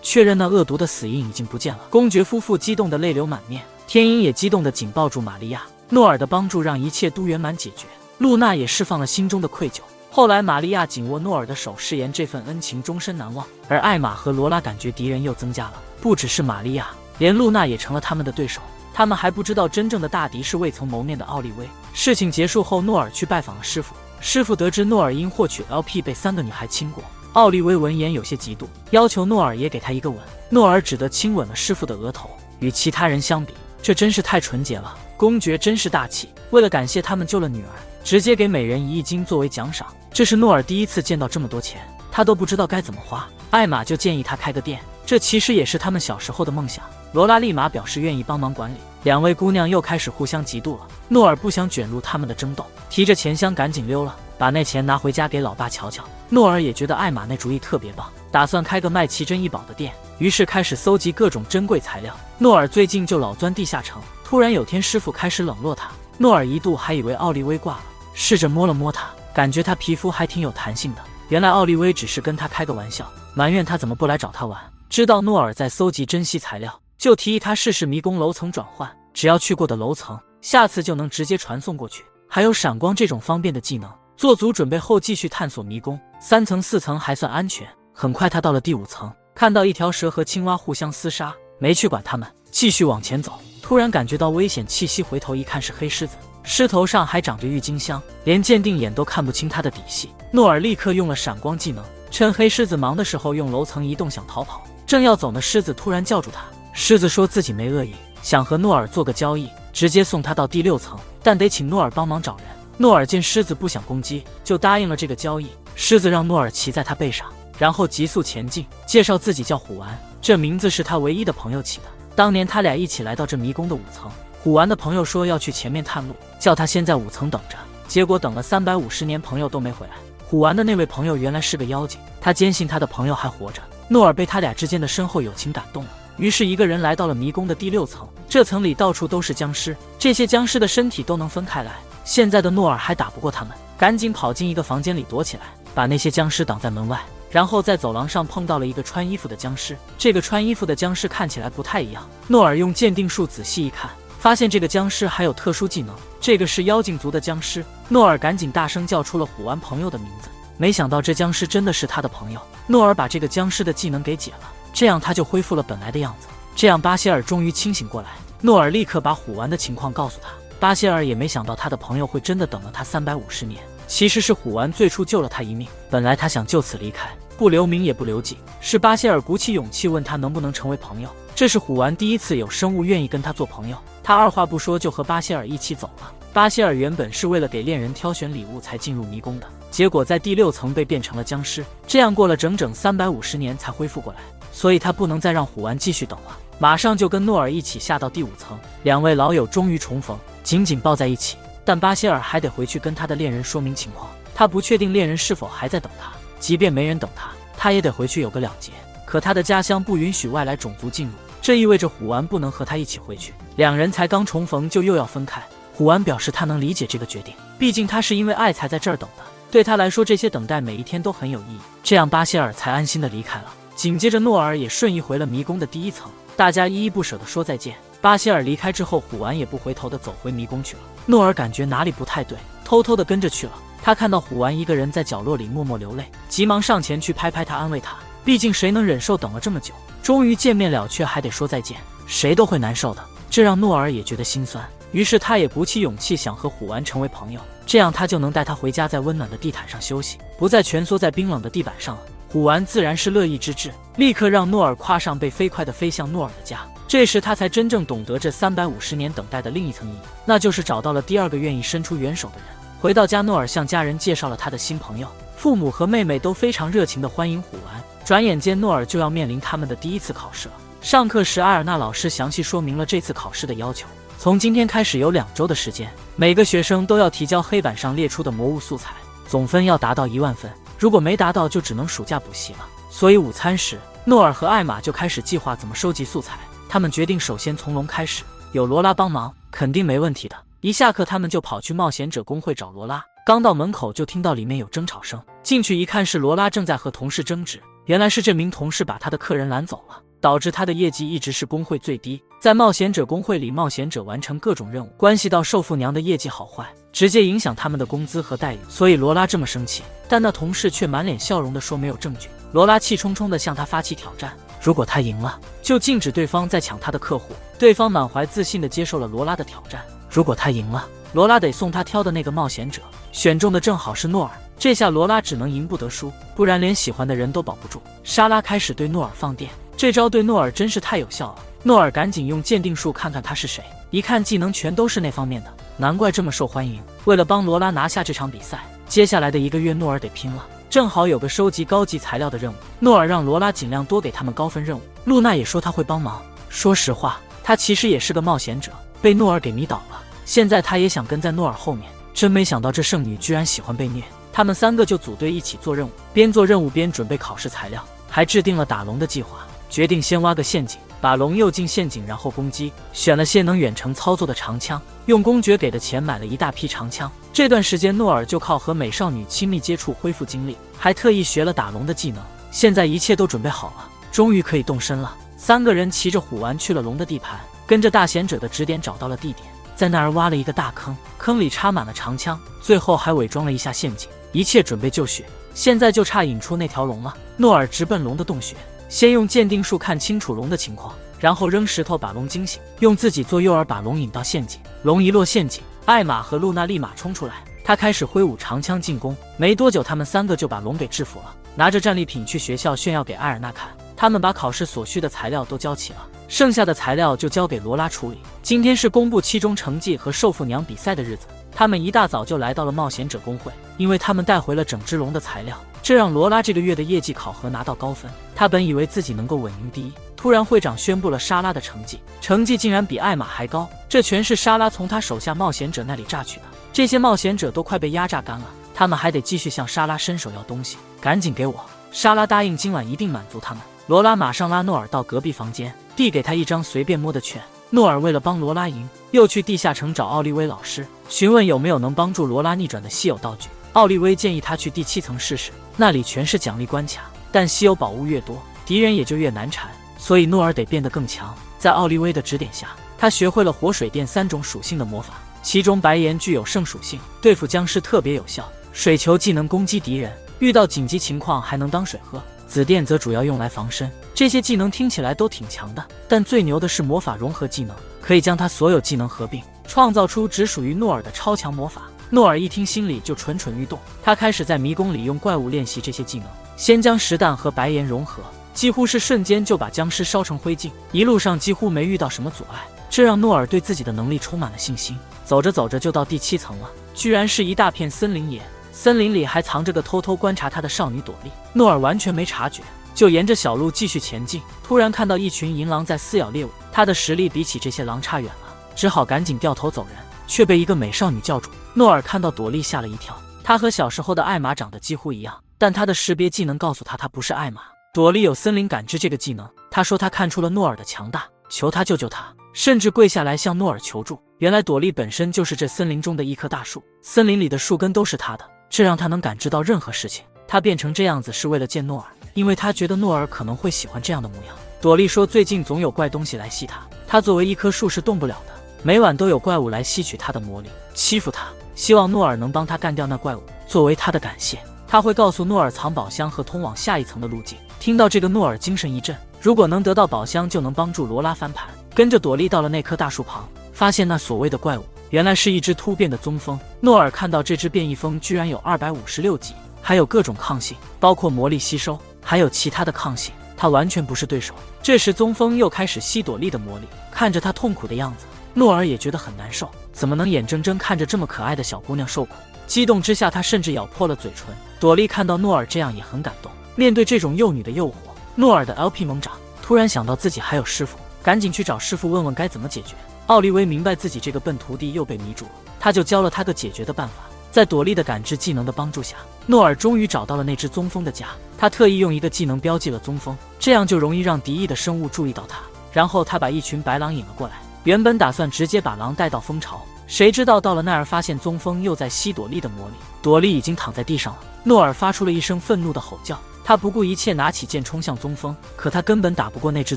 确认那恶毒的死因已经不见了。公爵夫妇激动得泪流满面，天音也激动得紧抱住玛利亚。诺尔的帮助让一切都圆满解决，露娜也释放了心中的愧疚。后来玛利亚紧握诺尔的手，誓言这份恩情终身难忘。而艾玛和罗拉感觉敌人又增加了，不只是玛利亚，连露娜也成了他们的对手。他们还不知道真正的大敌是未曾谋面的奥利威。事情结束后，诺尔去拜访了师傅。师傅得知诺尔因获取 LP 被3个女孩亲过，奥利威闻言有些嫉妒，要求诺尔也给他一个吻。诺尔只得亲吻了师傅的额头。与其他人相比，这真是太纯洁了。公爵真是大气，为了感谢他们救了女儿，直接给每人1亿金作为奖赏。这是诺尔第一次见到这么多钱，他都不知道该怎么花。艾玛就建议他开个店，这其实也是他们小时候的梦想。罗拉立马表示愿意帮忙管理。2位姑娘又开始互相嫉妒了。诺尔不想卷入他们的争斗，提着钱箱赶紧溜了。把那钱拿回家给老爸瞧瞧。诺尔也觉得艾玛那主意特别棒，打算开个卖奇珍异宝的店，于是开始搜集各种珍贵材料。诺尔最近就老钻地下城，突然有天师傅开始冷落他，诺尔一度还以为奥利威挂了，试着摸了摸他，感觉他皮肤还挺有弹性的。原来奥利威只是跟他开个玩笑，埋怨他怎么不来找他玩。知道诺尔在搜集珍稀材料，就提议他试试迷宫楼层转换，只要去过的楼层，下次就能直接传送过去。还有闪光这种方便的技能，做足准备后继续探索迷宫。3层4层还算安全，很快他到了第5层，看到一条蛇和青蛙互相厮杀，没去管他们，继续往前走。突然感觉到危险气息，回头一看是黑狮子，狮头上还长着郁金香，连鉴定眼都看不清他的底细。诺尔立刻用了闪光技能，趁黑狮子忙的时候用楼层移动想逃跑，正要走呢，狮子突然叫住他。狮子说自己没恶意，想和诺尔做个交易，直接送他到第6层，但得请诺尔帮忙找人。诺尔见狮子不想攻击，就答应了这个交易。狮子让诺尔骑在他背上，然后急速前进，介绍自己叫虎丸，这名字是他唯一的朋友起的。当年他俩一起来到这迷宫的5层，虎丸的朋友说要去前面探路，叫他先在5层等着，结果等了350年，朋友都没回来。虎丸的那位朋友原来是个妖精，他坚信他的朋友还活着。诺尔被他俩之间的深厚友情感动了，于是一个人来到了迷宫的第6层。这层里到处都是僵尸，这些僵尸的身体都能分开来。现在的诺尔还打不过他们，赶紧跑进一个房间里躲起来，把那些僵尸挡在门外。然后在走廊上碰到了一个穿衣服的僵尸，这个穿衣服的僵尸看起来不太一样。诺尔用鉴定术仔细一看，发现这个僵尸还有特殊技能，这个是妖精族的僵尸。诺尔赶紧大声叫出了虎丸朋友的名字，没想到这僵尸真的是他的朋友。诺尔把这个僵尸的技能给解了，这样他就恢复了本来的样子。这样巴谢尔终于清醒过来，诺尔立刻把虎丸的情况告诉他。巴谢尔也没想到他的朋友会真的等了他350年，其实是虎丸最初救了他一命，本来他想就此离开，不留名也不留迹，是巴谢尔鼓起勇气问他能不能成为朋友。这是虎丸第一次有生物愿意跟他做朋友，他二话不说就和巴谢尔一起走了。巴谢尔原本是为了给恋人挑选礼物才进入迷宫的，结果在第6层被变成了僵尸，这样过了整整350年才恢复过来，所以他不能再让虎丸继续等了，马上就跟诺尔一起下到第5层。两位老友终于重逢，紧紧抱在一起，但巴谢尔还得回去跟他的恋人说明情况，他不确定恋人是否还在等他，即便没人等他，他也得回去有个了结。可他的家乡不允许外来种族进入，这意味着虎丸不能和他一起回去，两人才刚重逢就又要分开。虎丸表示他能理解这个决定，毕竟他是因为爱才在这儿等的，对他来说这些等待每一天都很有意义。这样巴谢尔才安心的离开了。紧接着诺尔也顺意回了迷宫的第1层，大家依依不舍的说再见。巴谢尔离开之后，虎丸也不回头的走回迷宫去了。诺尔感觉哪里不太对，偷偷的跟着去了。他看到虎丸一个人在角落里默默流泪，急忙上前去拍拍他，安慰他，毕竟谁能忍受等了这么久，终于见面了却还得说再见，谁都会难受的。这让诺尔也觉得心酸，于是他也鼓起勇气想和虎丸成为朋友，这样他就能带他回家，在温暖的地毯上休息，不再蜷缩在冰冷的地板上了。虎丸自然是乐意之至，立刻让诺尔跨上，被飞快地飞向诺尔的家。这时他才真正懂得这350年等待的另一层意义，那就是找到了第2个愿意伸出援手的人。回到家，诺尔向家人介绍了他的新朋友，父母和妹妹都非常热情地欢迎虎丸。转眼间诺尔就要面临他们的第1次考试了。上课时，埃尔纳老师详细说明了这次考试的要求，从今天开始有2周的时间，每个学生都要提交黑板上列出的魔物素材，总分要达到1万分，如果没达到就只能暑假补习了。所以午餐时，诺尔和艾玛就开始计划怎么收集素材。他们决定首先从龙开始，有罗拉帮忙肯定没问题的。一下课他们就跑去冒险者公会找罗拉，刚到门口就听到里面有争吵声，进去一看是罗拉正在和同事争执，原来是这名同事把他的客人拦走了，导致他的业绩一直是公会最低。在冒险者公会里，冒险者完成各种任务关系到寿父娘的业绩好坏，直接影响他们的工资和待遇，所以罗拉这么生气，但那同事却满脸笑容地说没有证据。罗拉气冲冲地向他发起挑战，如果他赢了，就禁止对方再抢他的客户。对方满怀自信地接受了罗拉的挑战，如果他赢了，罗拉得送他挑的那个冒险者，选中的正好是诺尔。这下罗拉只能赢不得输，不然连喜欢的人都保不住。莎拉开始对诺尔放电，这招对诺尔真是太有效了。诺尔赶紧用鉴定术看看他是谁，一看技能全都是那方面的，难怪这么受欢迎。为了帮罗拉拿下这场比赛，接下来的1个月诺尔得拼了。正好有个收集高级材料的任务，诺尔让罗拉尽量多给他们高分任务。露娜也说她会帮忙，说实话，她其实也是个冒险者，被诺尔给迷倒了，现在她也想跟在诺尔后面。真没想到这圣女居然喜欢被虐，他们3个就组队一起做任务，边做任务边准备考试材料，还制定了打龙的计划，决定先挖个陷阱，把龙诱进陷阱，然后攻击。选了些能远程操作的长枪，用公爵给的钱买了一大批长枪。这段时间诺尔就靠和美少女亲密接触恢复精力，还特意学了打龙的技能。现在一切都准备好了，终于可以动身了。3个人骑着虎丸去了龙的地盘，跟着大贤者的指点找到了地点，在那儿挖了一个大坑，坑里插满了长枪，最后还伪装了一下陷阱，一切准备就绪。现在就差引出那条龙了。诺尔直奔龙的洞穴，先用鉴定术看清楚龙的情况，然后扔石头把龙惊醒，用自己做诱饵把龙引到陷阱。龙一落陷阱，艾玛和露娜立马冲出来，他开始挥舞长枪进攻。没多久，他们3个就把龙给制服了，拿着战利品去学校炫耀给艾尔娜看。他们把考试所需的材料都交齐了，剩下的材料就交给罗拉处理。今天是公布期中成绩和受父娘比赛的日子，他们一大早就来到了冒险者公会，因为他们带回了整只龙的材料，这让罗拉这个月的业绩考核拿到高分。他本以为自己能够稳赢第一，突然会长宣布了莎拉的成绩竟然比艾玛还高，这全是莎拉从他手下冒险者那里榨取的。这些冒险者都快被压榨干了，他们还得继续向莎拉伸手要东西，赶紧给我。莎拉答应今晚一定满足他们。罗拉马上拉诺尔到隔壁房间，递给他一张随便摸的券。诺尔为了帮罗拉赢，又去地下城找奥利威老师，询问有没有能帮助罗拉逆转的稀有道具。奥利威建议他去第7层试试，那里全是奖励关卡，但稀有宝物越多，敌人也就越难缠，所以诺尔得变得更强。在奥利威的指点下，他学会了火、水、电3种属性的魔法，其中白炎具有圣属性，对付僵尸特别有效；水球技能攻击敌人，遇到紧急情况还能当水喝；紫电则主要用来防身。这些技能听起来都挺强的，但最牛的是魔法融合技能，可以将他所有技能合并，创造出只属于诺尔的超强魔法。诺尔一听心里就蠢蠢欲动，他开始在迷宫里用怪物练习这些技能，先将石弹和白炎融合，几乎是瞬间就把僵尸烧成灰烬，一路上几乎没遇到什么阻碍，这让诺尔对自己的能力充满了信心。走着走着就到第7层了，居然是一大片森林野，森林里还藏着个偷偷观察他的少女朵莉。诺尔完全没察觉，就沿着小路继续前进，突然看到一群银狼在撕咬猎物，他的实力比起这些狼差远了，只好赶紧掉头走人，却被一个美少女叫住。诺尔看到朵莉吓了一跳，她和小时候的艾玛长得几乎一样，但她的识别技能告诉她不是艾玛。朵莉有森林感知这个技能，她说她看出了诺尔的强大，求他救救她，甚至跪下来向诺尔求助。原来朵莉本身就是这森林中的一棵大树，森林里的树根都是她的，这让她能感知到任何事情。她变成这样子是为了见诺尔，因为她觉得诺尔可能会喜欢这样的模样。朵莉说最近总有怪东西来吸她，她作为一棵树是动不了的，每晚都有怪物来吸取她的魔力，欺负她，希望诺尔能帮她干掉那怪物，作为她的感谢，她会告诉诺尔藏宝箱和通往下一层的路径。听到这个，诺尔精神一振，如果能得到宝箱就能帮助罗拉翻盘。跟着朵莉到了那棵大树旁，发现那所谓的怪物原来是一只突变的棕蜂。诺尔看到这只变异蜂居然有256级，还有各种抗性，包括魔力吸收，还有其他的抗性，他完全不是对手。这时棕蜂又开始吸朵莉的魔力，看着她痛苦的样子，诺尔也觉得很难受，怎么能眼睁睁看着这么可爱的小姑娘受苦？激动之下，他甚至咬破了嘴唇。朵莉看到诺尔这样也很感动。面对这种幼女的诱惑，诺尔的 LP 猛涨，突然想到自己还有师傅，赶紧去找师傅问问该怎么解决。奥利威明白自己这个笨徒弟又被迷住了，他就教了他个解决的办法。在朵莉的感知技能的帮助下，诺尔终于找到了那只棕蜂的家。他特意用一个技能标记了棕蜂，这样就容易让敌意的生物注意到他。然后他把一群白狼引了过来，原本打算直接把狼带到蜂巢，谁知道到了那儿发现棕蜂又在吸朵莉的魔力，朵莉已经躺在地上了。诺尔发出了一声愤怒的吼叫，他不顾一切拿起剑冲向棕蜂，可他根本打不过那只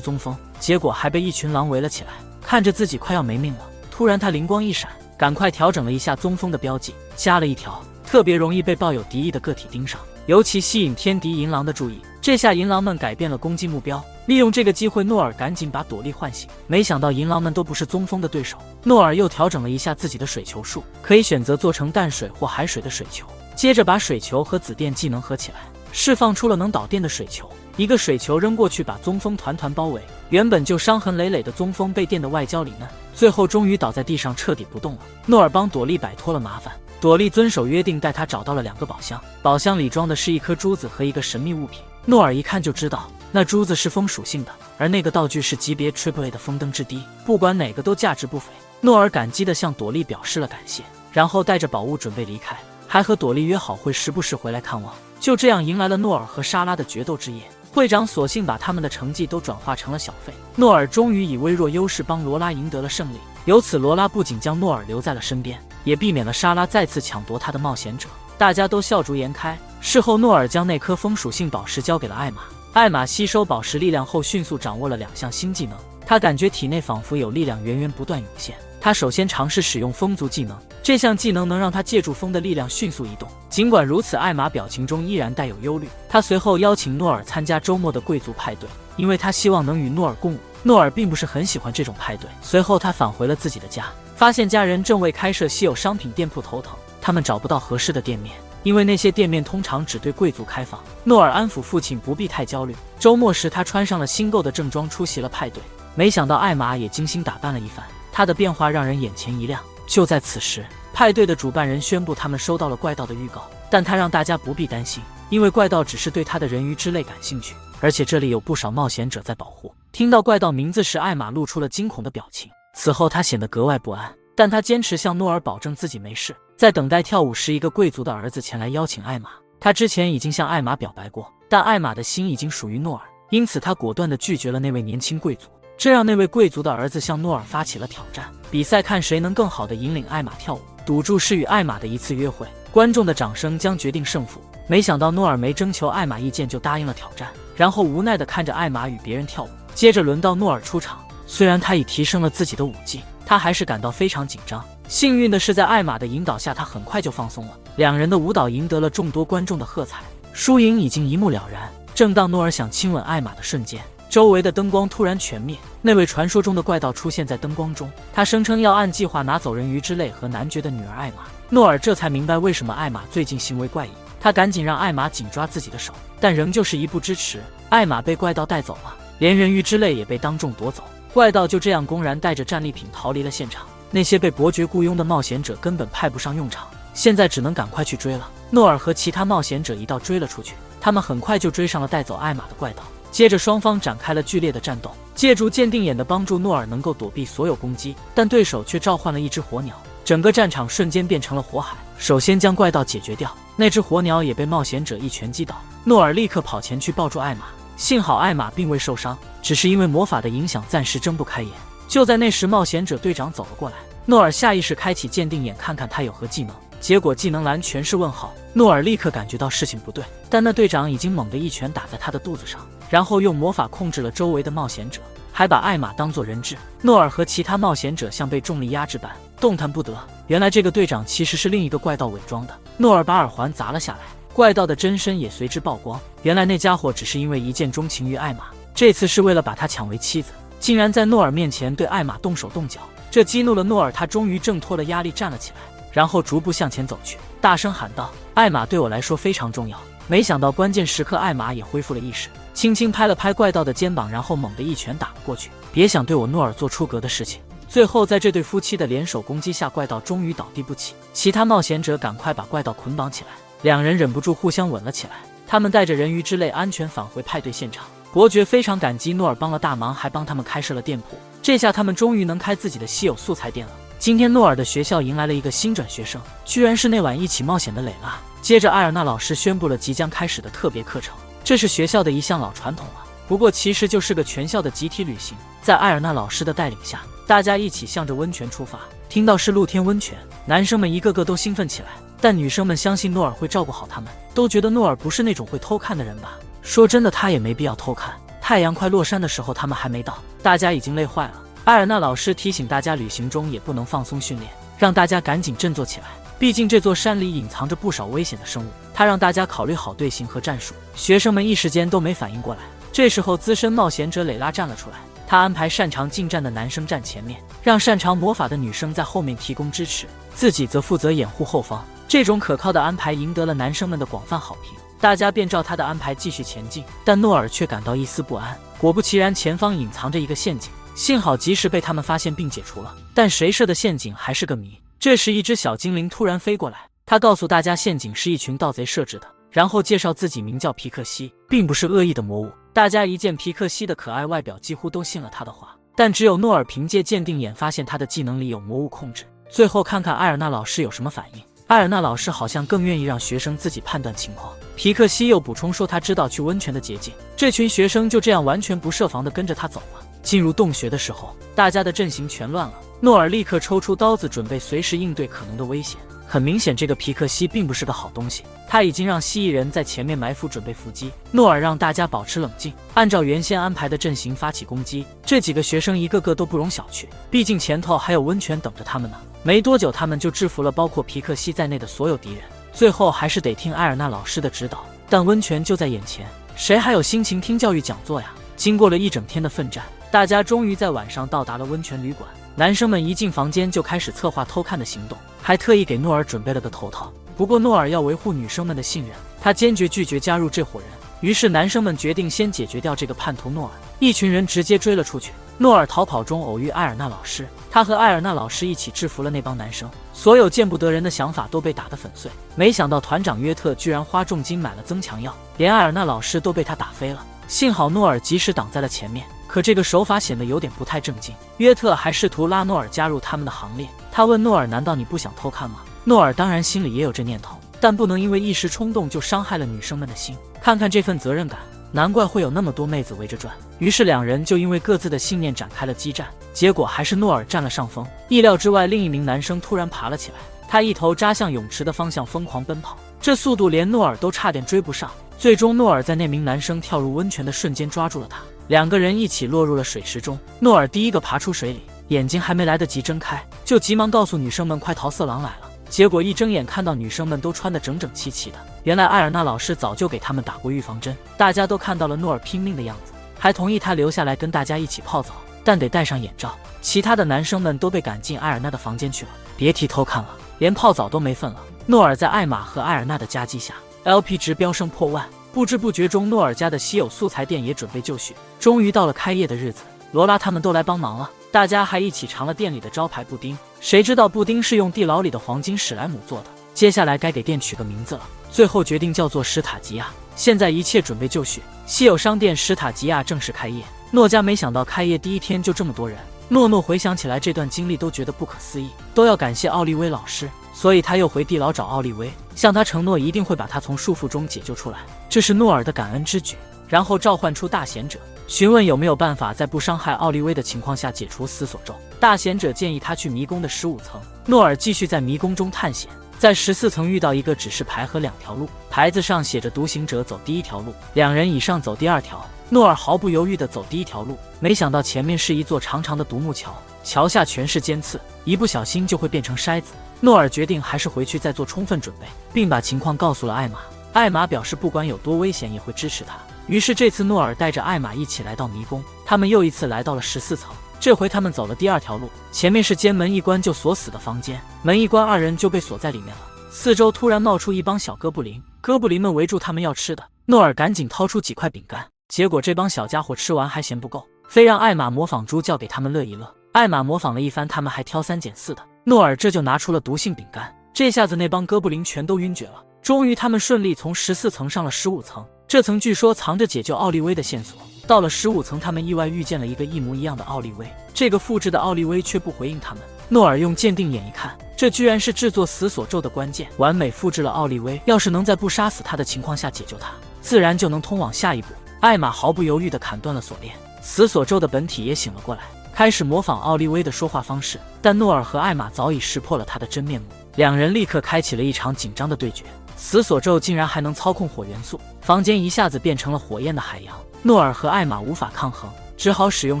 棕蜂，结果还被一群狼围了起来。看着自己快要没命了，突然他灵光一闪，赶快调整了一下棕蜂的标记，加了一条特别容易被抱有敌意的个体盯上，尤其吸引天敌银狼的注意。这下银狼们改变了攻击目标，利用这个机会，诺尔赶紧把朵莉唤醒。没想到银狼们都不是棕蜂的对手，诺尔又调整了一下自己的水球术，可以选择做成淡水或海水的水球，接着把水球和紫电技能合起来，释放出了能导电的水球。一个水球扔过去，把棕蜂团团包围。原本就伤痕累累的棕蜂被电得外焦里嫩，最后终于倒在地上彻底不动了。诺尔帮朵莉摆脱了麻烦，朵莉遵守约定带他找到了2个宝箱，宝箱里装的是一颗珠子和一个神秘物品。诺尔一看就知道那珠子是风属性的，而那个道具是级别 AAA 的风灯之滴，不管哪个都价值不菲。诺尔感激地向朵莉表示了感谢，然后带着宝物准备离开。还和朵莉约好会时不时回来看望。就这样迎来了诺尔和莎拉的决斗之夜。会长索性把他们的成绩都转化成了小费。诺尔终于以微弱优势帮罗拉赢得了胜利。由此，罗拉不仅将诺尔留在了身边，也避免了莎拉再次抢夺他的冒险者。大家都笑逐颜开。事后，诺尔将那颗风属性宝石交给了艾玛。艾玛吸收宝石力量后，迅速掌握了2项新技能。他感觉体内仿佛有力量源源不断涌现。他首先尝试使用风族技能，这项技能能让他借助风的力量迅速移动。尽管如此，艾玛表情中依然带有忧虑。他随后邀请诺尔参加周末的贵族派对，因为他希望能与诺尔共舞。诺尔并不是很喜欢这种派对。随后，他返回了自己的家，发现家人正为开设稀有商品店铺头疼。他们找不到合适的店面，因为那些店面通常只对贵族开放。诺尔安抚父亲不必太焦虑。周末时，他穿上了新购的正装出席了派对。没想到艾玛也精心打扮了一番，她的变化让人眼前一亮。就在此时，派对的主办人宣布他们收到了怪盗的预告，但他让大家不必担心，因为怪盗只是对他的人鱼之类感兴趣，而且这里有不少冒险者在保护。听到怪盗名字时，艾玛露出了惊恐的表情。此后他显得格外不安，但他坚持向诺尔保证自己没事。在等待跳舞时，一个贵族的儿子前来邀请艾玛。他之前已经向艾玛表白过，但艾玛的心已经属于诺尔，因此他果断地拒绝了那位年轻贵族。这让那位贵族的儿子向诺尔发起了挑战，比赛看谁能更好地引领艾玛跳舞。赌注是与艾玛的一次约会，观众的掌声将决定胜负。没想到诺尔没征求艾玛意见就答应了挑战，然后无奈地看着艾玛与别人跳舞。接着轮到诺尔出场，虽然他已提升了自己的舞技，他还是感到非常紧张。幸运的是，在艾玛的引导下，他很快就放松了。两人的舞蹈赢得了众多观众的喝彩，输赢已经一目了然。正当诺尔想亲吻艾玛的瞬间，周围的灯光突然全灭，那位传说中的怪盗出现在灯光中。他声称要按计划拿走人鱼之泪和男爵的女儿艾玛。诺尔这才明白为什么艾玛最近行为怪异，他赶紧让艾玛紧抓自己的手，但仍旧是一步之迟。艾玛被怪盗带走了，连人鱼之泪也被当众夺走。怪盗就这样公然带着战利品逃离了现场。那些被伯爵雇佣的冒险者根本派不上用场，现在只能赶快去追了。诺尔和其他冒险者一道追了出去，他们很快就追上了带走艾玛的怪盗。接着双方展开了剧烈的战斗，借助鉴定眼的帮助，诺尔能够躲避所有攻击，但对手却召唤了一只火鸟，整个战场瞬间变成了火海。首先将怪盗解决掉，那只火鸟也被冒险者一拳击倒。诺尔立刻跑前去抱住艾玛，幸好艾玛并未受伤，只是因为魔法的影响暂时睁不开眼。就在那时，冒险者队长走了过来，诺尔下意识开启鉴定眼看看他有何技能，结果技能栏全是问号。诺尔立刻感觉到事情不对，但那队长已经猛地一拳打在他的肚子上，然后用魔法控制了周围的冒险者，还把艾玛当作人质。诺尔和其他冒险者像被重力压制般动弹不得。原来这个队长其实是另一个怪盗伪装的。诺尔把耳环砸了下来，怪盗的真身也随之曝光。原来那家伙只是因为一见钟情于艾玛，这次是为了把她抢为妻子，竟然在诺尔面前对艾玛动手动脚，这激怒了诺尔。他终于挣脱了压力，站了起来，然后逐步向前走去，大声喊道：艾玛对我来说非常重要。没想到关键时刻艾玛也恢复了意识，轻轻拍了拍怪盗的肩膀，然后猛地一拳打了过去。别想对我诺尔做出格的事情。最后在这对夫妻的联手攻击下，怪盗终于倒地不起。其他冒险者赶快把怪盗捆绑起来，两人忍不住互相吻了起来。他们带着人鱼之泪安全返回派对现场。伯爵非常感激诺尔帮了大忙，还帮他们开设了店铺，这下他们终于能开自己的稀有素材店了。今天诺尔的学校迎来了一个新转学生，居然是那晚一起冒险的蕾拉。接着艾尔纳老师宣布了即将开始的特别课程，这是学校的一项老传统了，不过其实就是个全校的集体旅行。在艾尔纳老师的带领下，大家一起向着温泉出发。听到是露天温泉，男生们一个个都兴奋起来，但女生们相信诺尔会照顾好他们，都觉得诺尔不是那种会偷看的人吧。说真的，他也没必要偷看。太阳快落山的时候他们还没到，大家已经累坏了。艾尔纳老师提醒大家，旅行中也不能放松训练，让大家赶紧振作起来，毕竟这座山里隐藏着不少危险的生物。他让大家考虑好队形和战术，学生们一时间都没反应过来。这时候资深冒险者蕾拉站了出来，他安排擅长近战的男生站前面，让擅长魔法的女生在后面提供支持，自己则负责掩护后方。这种可靠的安排赢得了男生们的广泛好评，大家便照他的安排继续前进。但诺尔却感到一丝不安，果不其然，前方隐藏着一个陷阱，幸好及时被他们发现并解除了，但谁设的陷阱还是个谜。这时一只小精灵突然飞过来，他告诉大家陷阱是一群盗贼设置的，然后介绍自己名叫皮克西，并不是恶意的魔物。大家一见皮克西的可爱外表，几乎都信了他的话，但只有诺尔凭借鉴定眼发现他的技能里有魔物控制。最后看看艾尔纳老师有什么反应。艾尔纳老师好像更愿意让学生自己判断情况。皮克西又补充说，他知道去温泉的捷径。这群学生就这样完全不设防地跟着他走了。进入洞穴的时候，大家的阵型全乱了。诺尔立刻抽出刀子，准备随时应对可能的危险。很明显，这个皮克西并不是个好东西，他已经让蜥蜴人在前面埋伏，准备伏击。诺尔让大家保持冷静，按照原先安排的阵型发起攻击。这几个学生一个个都不容小觑，毕竟前头还有温泉等着他们呢。没多久，他们就制服了包括皮克西在内的所有敌人。最后还是得听艾尔纳老师的指导，但温泉就在眼前，谁还有心情听教育讲座呀？经过了一整天的奋战，大家终于在晚上到达了温泉旅馆。男生们一进房间就开始策划偷看的行动，还特意给诺尔准备了个头套。不过诺尔要维护女生们的信任，他坚决拒绝加入这伙人。于是男生们决定先解决掉这个叛徒诺尔。一群人直接追了出去。诺尔逃跑中偶遇艾尔纳老师，他和艾尔纳老师一起制服了那帮男生。所有见不得人的想法都被打得粉碎。没想到团长约特居然花重金买了增强药，连艾尔纳老师都被他打飞了。幸好诺尔及时挡在了前面，可这个手法显得有点不太正经。约特还试图拉诺尔加入他们的行列。他问诺尔，难道你不想偷看吗？诺尔当然心里也有这念头，但不能因为一时冲动就伤害了女生们的心。看看这份责任感，难怪会有那么多妹子围着转。于是两人就因为各自的信念展开了激战，结果还是诺尔占了上风。意料之外，另一名男生突然爬了起来，他一头扎向泳池的方向疯狂奔跑，这速度连诺尔都差点追不上。最终诺尔在那名男生跳入温泉的瞬间抓住了他，两个人一起落入了水池中。诺尔第一个爬出水里，眼睛还没来得及睁开，就急忙告诉女生们快逃，色狼来了。结果一睁眼看到女生们都穿得整整齐齐的，原来艾尔纳老师早就给他们打过预防针。大家都看到了诺尔拼命的样子，还同意他留下来跟大家一起泡澡，但得戴上眼罩。其他的男生们都被赶进艾尔纳的房间去了，别提偷看了，连泡澡都没份了。诺尔在艾玛和艾尔纳的夹击下，LP 值飙升破万。不知不觉中，诺尔家的稀有素材店也准备就绪。终于到了开业的日子，罗拉他们都来帮忙了，大家还一起尝了店里的招牌布丁。谁知道布丁是用地牢里的黄金史莱姆做的，接下来该给店取个名字了，最后决定叫做史塔吉亚。现在一切准备就绪，稀有商店史塔吉亚正式开业。诺家没想到开业第一天就这么多人。诺回想起来这段经历都觉得不可思议，都要感谢奥利威老师，所以他又回地牢找奥利威，向他承诺一定会把他从束缚中解救出来。这是诺尔的感恩之举。然后召唤出大贤者，询问有没有办法在不伤害奥利威的情况下解除死锁咒。大贤者建议他去迷宫的15层。诺尔继续在迷宫中探险，在14层遇到一个指示牌和2条路，牌子上写着独行者走第1条路，2人以上走第2条。诺尔毫不犹豫地走第1条路，没想到前面是一座长长的独木桥，桥下全是尖刺，一不小心就会变成筛子。诺尔决定还是回去再做充分准备，并把情况告诉了艾玛。艾玛表示不管有多危险也会支持他。于是这次诺尔带着艾玛一起来到迷宫，他们又一次来到了14层。这回他们走了第2条路，前面是间门一关就锁死的房间，门一关2人就被锁在里面了。四周突然冒出一帮小哥布林，哥布林们围住他们要吃的。诺尔赶紧掏出几块饼干，结果这帮小家伙吃完还嫌不够，非让艾玛模仿猪叫给他们乐一乐。艾玛模仿了一番，他们还挑3拣4的。诺尔这就拿出了毒性饼干，这下子那帮哥布林全都晕厥了。终于他们顺利从14层上了15层，这层据说藏着解救奥利威的线索。到了15层，他们意外遇见了一个一模一样的奥利威，这个复制的奥利威却不回应他们。诺尔用鉴定眼一看，这居然是制作死锁咒的关键，完美复制了奥利威。要是能在不杀死他的情况下解救他，自然就能通往下一步。艾玛毫不犹豫地砍断了锁链，死锁咒的本体也醒了过来，开始模仿奥利威的说话方式。但诺尔和艾玛早已识破了他的真面目，两人立刻开启了一场紧张的对决。死锁咒竟然还能操控火元素，房间一下子变成了火焰的海洋。诺尔和艾玛无法抗衡，只好使用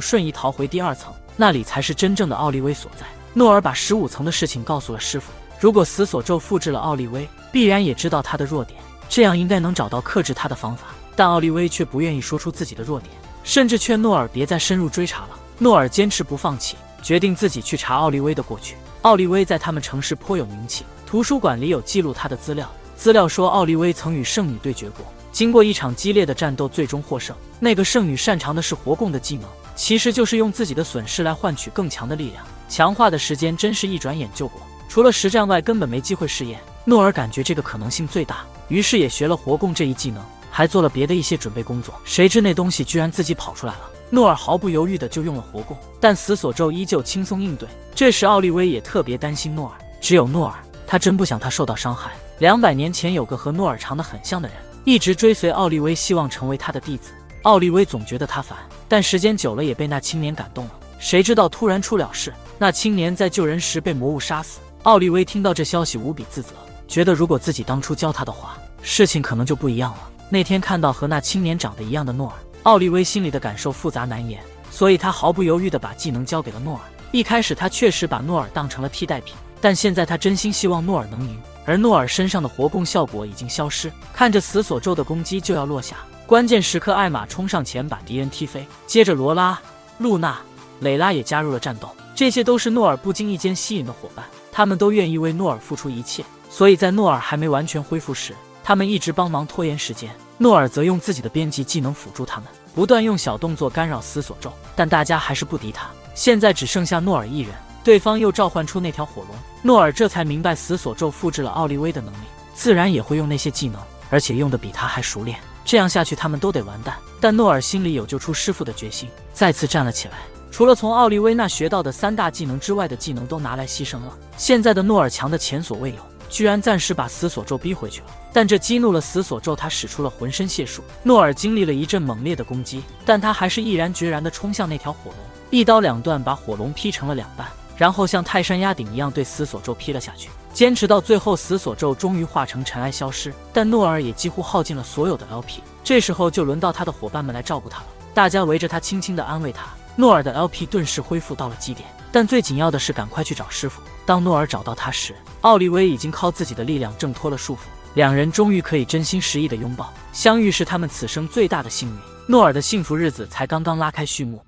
瞬移逃回第2层，那里才是真正的奥利威所在。诺尔把15层的事情告诉了师傅，如果死锁咒复制了奥利威，必然也知道他的弱点，这样应该能找到克制他的方法。但奥利威却不愿意说出自己的弱点，甚至劝诺尔别再深入追查了。诺尔坚持不放弃，决定自己去查奥利威的过去。奥利威在他们城市颇有名气，图书馆里有记录他的资料。资料说奥利威曾与圣女对决过，经过一场激烈的战斗最终获胜。那个圣女擅长的是活供的技能，其实就是用自己的损失来换取更强的力量，强化的时间真是一转眼就过。除了实战外根本没机会试验。诺尔感觉这个可能性最大，于是也学了活供这一技能，还做了别的一些准备工作。谁知那东西居然自己跑出来了，诺尔毫不犹豫的就用了活供，但死锁咒依旧轻松应对。这时奥利威也特别担心诺尔，只有诺尔他真不想他受到伤害。200年前有个和诺尔长得很像的人，一直追随奥利威，希望成为他的弟子。奥利威总觉得他烦，但时间久了也被那青年感动了。谁知道突然出了事，那青年在救人时被魔物杀死。奥利威听到这消息无比自责，觉得如果自己当初教他的话，事情可能就不一样了。那天看到和那青年长得一样的诺尔，奥利威心里的感受复杂难言，所以他毫不犹豫地把技能交给了诺尔。一开始他确实把诺尔当成了替代品，但现在他真心希望诺尔能赢。而诺尔身上的活攻效果已经消失，看着死锁咒的攻击就要落下，关键时刻艾玛冲上前把敌人踢飞，接着罗拉、露娜、蕾拉也加入了战斗。这些都是诺尔不经意间吸引的伙伴，他们都愿意为诺尔付出一切，所以在诺尔还没完全恢复时，他们一直帮忙拖延时间。诺尔则用自己的编辑技能辅助他们，不断用小动作干扰死锁咒，但大家还是不敌他。现在只剩下诺尔一人，对方又召唤出那条火龙，诺尔这才明白死锁咒复制了奥利威的能力，自然也会用那些技能，而且用的比他还熟练。这样下去他们都得完蛋。但诺尔心里有救出师傅的决心，再次站了起来。除了从奥利威那学到的3大技能之外的技能都拿来牺牲了。现在的诺尔强的前所未有，居然暂时把死锁咒逼回去了。但这激怒了死锁咒，他使出了浑身解数。诺尔经历了一阵猛烈的攻击，但他还是毅然决然地冲向那条火龙，一刀两断把火龙劈成了2半，然后像泰山压顶一样对死锁咒劈了下去。坚持到最后，死锁咒终于化成尘埃消失，但诺尔也几乎耗尽了所有的 LP。这时候就轮到他的伙伴们来照顾他了，大家围着他轻轻地安慰他。诺尔的 LP 顿时恢复到了基点，但最紧要的是赶快去找师傅。当诺尔找到他时，奥利威已经靠自己的力量挣脱了束缚，两人终于可以真心实意的拥抱。相遇是他们此生最大的幸运，诺尔的幸福日子才刚刚拉开序幕。